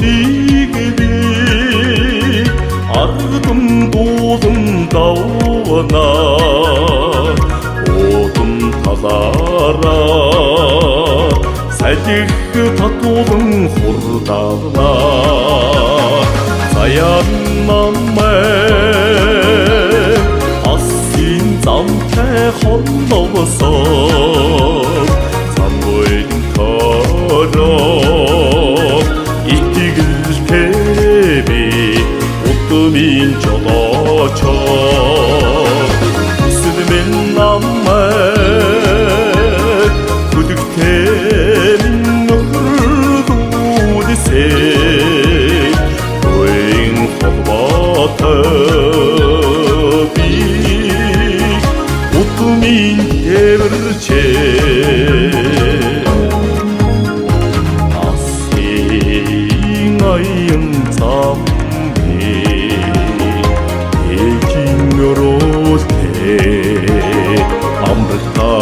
дигди ардым досым дауына отым тазара сәтих татудың хурдағына саяннан мен ассин замте холловсом самойдың тарап иттигіл теби утымин жолачар үсідімен наммен күдіктен нүхірду десе ойың холбатып утымин тебірче асың айым замби ekingörosте амрыкта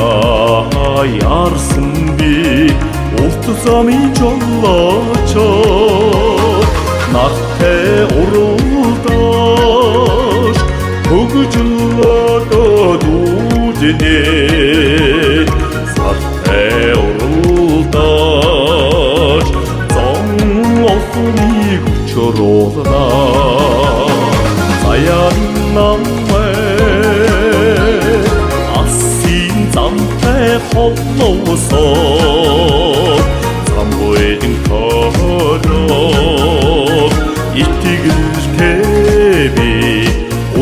ярсынби ортузами жоллачо нахте урулдаш бүгүжүллада дужеде сарте урулдаш зоң осуни күчөрозна саяннан мен ассин замте холловсом самойдың тарап иттигіл теби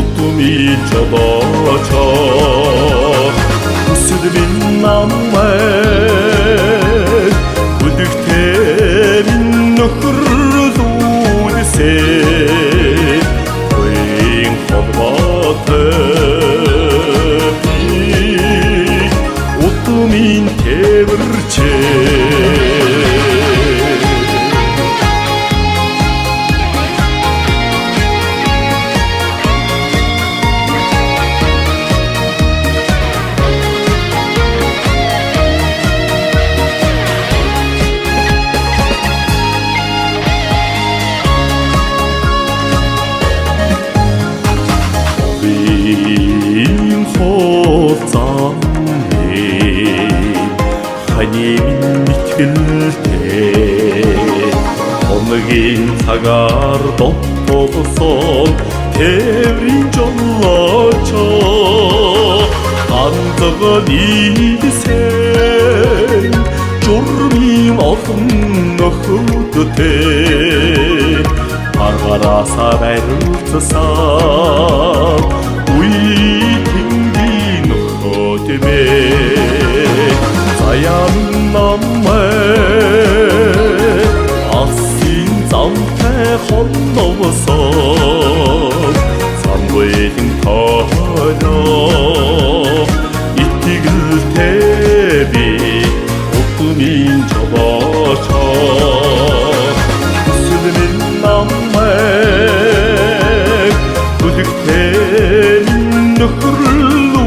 утымин жолачар үсідімен наммен күдіктен нүхірду десе ойың холбатып утымин тебірче ханемин миткилте онығын сагар доттолсон теврин жоллачо андығын илсен журмим осым нөхүдүте аргараса бәрілтісам уйтинги нөхөтеме саяннан мен ассин замте холловсом самойдың тарап иттигіл теби утымин жолачар үсідімен наммен күдіктен нүхірлу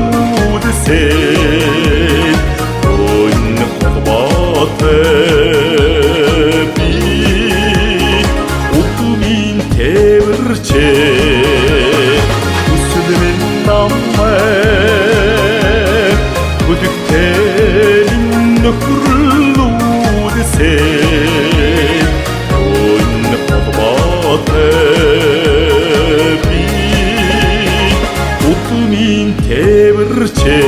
десе утымин тебірче үсідімен наммен күдіктен нүхірлу десе ойын холбатып утымин тебірче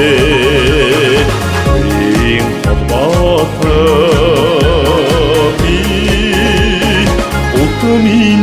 ойың холбатып утымин